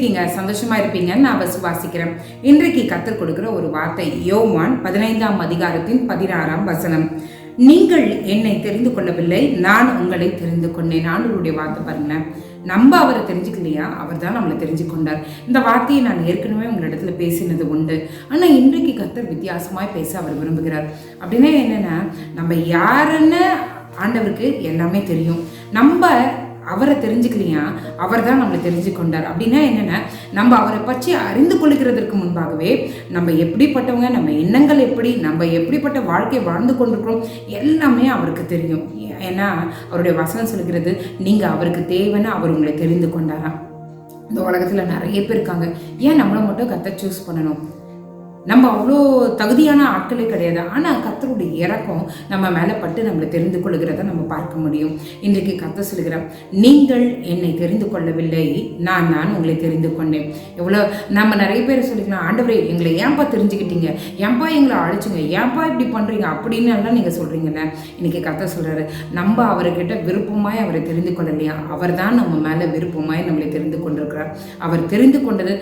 இருக்கீங்க? சந்தோஷமா இருப்பீங்கன்னு நான் விசுவாசிக்கிறேன். இன்றைக்கு கர்த்தர் கொடுக்கிற ஒரு வார்த்தை யோவான் 15ஆம் அதிகாரத்தின் 16ஆம் வசனம். நீங்கள் என்னை தெரிந்து கொள்ளவில்லை, நான் உங்களை தெரிந்து கொண்டேன். ஆண்டவருடைய வார்த்தை பாருங்களேன். நம்ம அவரை தெரிஞ்சுக்கலையா? அவர் தான் நம்மளை தெரிஞ்சு கொண்டார். இந்த வார்த்தையை நான் ஏற்கனவே உங்களிடத்துல பேசினது உண்டு. ஆனால் இன்றைக்கு கர்த்தர் வித்தியாசமாய் பேச அவர் விரும்புகிறார். அப்படின்னா என்னன்னா, நம்ம யாருன்னு ஆண்டவருக்கு எல்லாமே தெரியும். நம்ம அவரை தெரிஞ்சுக்கலையா? அவர் தான் நம்மளை தெரிஞ்சு கொண்டார். அப்படின்னா என்னென்னா, நம்ம அவரை பற்றி அறிந்து கொள்கிறதற்கு முன்பாகவே நம்ம எப்படிப்பட்டவங்க, நம்ம எண்ணங்கள் எப்படி, நம்ம எப்படிப்பட்ட வாழ்க்கையை வாழ்ந்து கொண்டிருக்கிறோம் எல்லாமே அவருக்கு தெரியும். ஏன்னா அவருடைய வசனம் சொல்கிறது, நீங்கள் அவருக்கு தேவைன்னு அவர் உங்களை தெரிந்து கொண்டாராம். இந்த உலகத்தில் நிறைய பேர் இருக்காங்க. ஏன் நம்மளை மட்டும் கர்த்தர் சூஸ் பண்ணணும்? நம்ம அவ்வளோ தகுதியான ஆட்களே கிடையாது. ஆனால் கர்த்தருடைய இறக்கம் நம்ம மேலே பட்டு நம்மளை தெரிந்து கொள்கிறத நம்ம பார்க்க முடியும். இன்றைக்கு கர்த்தர் சொல்கிறார், நீங்கள் என்னை தெரிந்து கொள்ளவில்லை, நான் உங்களை தெரிந்து கொண்டேன். எவ்வளோ நம்ம நிறைய பேர் சொல்லிக்கலாம், ஆண்டவரே எங்களை ஏன்பா தெரிஞ்சுக்கிட்டீங்க, ஏன்பா எங்களை அழைச்சிங்க, ஏன்பா இப்படி பண்ணுறீங்க அப்படின்னு எல்லாம் நீங்கள் சொல்கிறீங்கல்ல. இன்றைக்கி கர்த்தர் சொல்கிறாரு, நம்ம அவர்கிட்ட விருப்பமாய் அவரை தெரிந்து கொள்ளலையா? அவர் தான் நம்ம மேலே விருப்பமாய் நம்மளை தெரிந்து கொண்டிருக்கிறார். அவர் தெரிந்து கொண்டது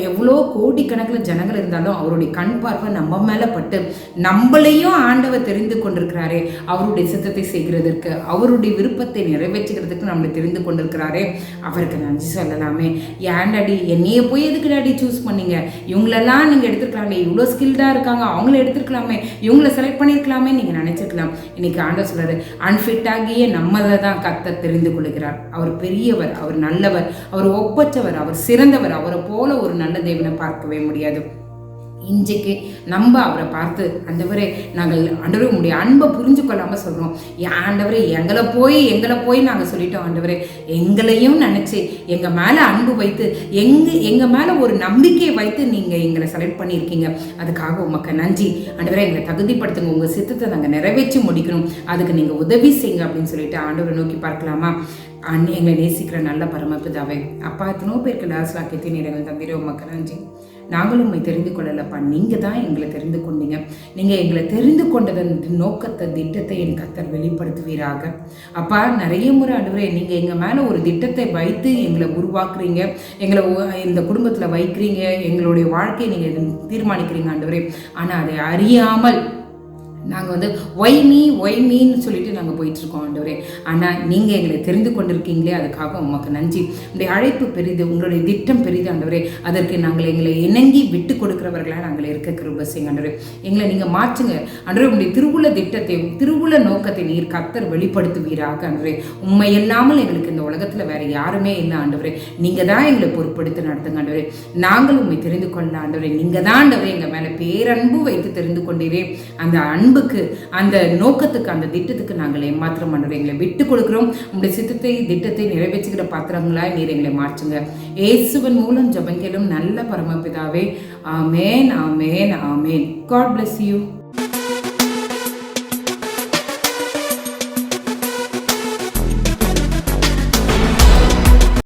எவ்வளோ கோடிக்கணக்கில் ஜனங்கள் இருந்தாலும் அவருடைய கண் பார்வை நம்ம மேல பட்டு நம்மளையும் ஆண்டவர் தெரிந்து கொண்டிருக்கிறாரே, அவருடைய சித்தத்தை செய்கிறதற்கு, அவருடைய விருப்பத்தை நிறைவேற்றுகிறதுக்கு நம்மளை தெரிந்து கொண்டிருக்கிறாரே. அவருக்கு நன்றி சொல்லலாமே. ஏன் டாடி என்னைய போய் எதுக்கு டாடி சூஸ் பண்ணீங்க? இவங்களெல்லாம் நீங்க எடுத்துருக்கலாமே, இவ்வளோ ஸ்கில்டா இருக்காங்க, அவங்கள எடுத்துருக்கலாமே, இவங்களை செலக்ட் பண்ணியிருக்கலாமே நீங்க நினைச்சிருக்கலாம். இன்னைக்கு ஆண்டவர் சொல்றாரு, அன்ஃபிட் ஆகிய நம்மளை தான் கர்த்தர் தெரிந்து கொள்கிறார். அவர் பெரியவர், அவர் நல்லவர், அவர் ஒப்பற்றவர், அவர் சிறந்தவர். அவரை போல ஒரு நல்ல தேவனை பார்க்கவே முடியாது. இன்றைக்கு நம்ம அவரை பார்த்து, ஆண்டவரே நாங்கள் ஆண்டவரே உங்களுடைய அன்பை புரிஞ்சு கொள்ளாமல் சொல்கிறோம். ஆண்டவரே எங்களை போய் நாங்கள் சொல்லிட்டோம். ஆண்டவரே எங்களையும் நினச்சி எங்கள் மேலே அன்பு வைத்து எங்கள் மேலே ஒரு நம்பிக்கையை வைத்து நீங்கள் எங்களை செலக்ட் பண்ணியிருக்கீங்க. அதுக்காக உமக்கு நன்றி. ஆண்டவரே எங்களை தகுதிப்படுத்துங்க, உங்கள் சித்தத்தை நாங்கள் நிறைவேற்றி முடிக்கணும், அதுக்கு நீங்கள் உதவி செய்யுங்க அப்படின்னு சொல்லிட்டு ஆண்டவரை நோக்கி பார்க்கலாமா? எங்களை நேசிக்கிற நல்ல பரமபிதாவே, அப்பா எத்தனோ பேருக்கு லாஸ்லாக்கியத்தை நீங்கள் தந்திர உமக்கு நன்றி. நாங்களும் உண்மை தெரிந்து கொள்ளலப்பா, நீங்கள் தான் எங்களை தெரிந்து கொண்டீங்க. நீங்கள் எங்களை தெரிந்து கொண்டதன் நோக்கத்தை, திட்டத்தை என் கர்த்தர் வெளிப்படுத்துவீராக. அப்பா நிறைய முறை ஆண்டவரே நீங்கள் எங்கள் மேலே ஒரு திட்டத்தை வைத்து எங்களை உருவாக்குறீங்க, எங்களை இந்த குடும்பத்தில் வைக்கிறீங்க, எங்களுடைய வாழ்க்கையை நீங்கள் தீர்மானிக்கிறீங்க ஆண்டவரே. ஆனால் அதை அறியாமல் நாங்கள் ஒய் மீன்னு சொல்லிட்டு நாங்கள் போயிட்டுருக்கோம் ஆண்டவரே. ஆனால் நீங்கள் எங்களை தெரிந்து கொண்டிருக்கீங்களே, அதுக்காக உமக்கு நன்றி. உங்களுடைய அழைப்பு பெரிது, உங்களுடைய திட்டம் பெரிது ஆண்டவரே. அதற்கு எங்களை இணங்கி விட்டு கொடுக்குறவர்களாக நாங்கள் இருக்க கிருபை செய்யுங்க ஆண்டவரே. எங்களை நீங்கள் மாற்றுங்க ஆண்டவரே. உங்களுடைய திருவுள்ள திட்டத்தை, திருவுள்ள நோக்கத்தை நீர் கர்த்தர் வெளிப்படுத்துவீராக ஆண்டவரே. உண்மை இல்லாமல் எங்களுக்கு இந்த உலகத்தில் வேற யாருமே இல்லை ஆண்டவரே. நீங்கள் தான் எங்களை பொறுப்படுத்தி நடத்துங்க ஆண்டவரே. நாங்கள் உண்மை தெரிந்து கொள்ள ஆண்டவரே. நீங்கள் தான் ஆண்டவரே எங்கள் மேலே பேரன்பு வைத்து தெரிந்து கொண்டீரே. அந்த அன்புக்கு, அந்த நோக்கத்துக்கு, அந்த திட்டத்துக்கு நாங்கள் ஏமாத்திரம் ஆண்டவரே எங்களை விட்டு கொடுக்கிறோம். உங்களுடைய சித்தத்தை, திட்டத்தை நிறைவேற்றுகிற பாத்திரங்களாய் நீர் எங்களை மாற்றுங்க. இயேசுவின் மூலம் ஜெபங்களும் நல்ல பரமபிதாவே. ஆமேன், ஆமேன், ஆமேன். God bless you.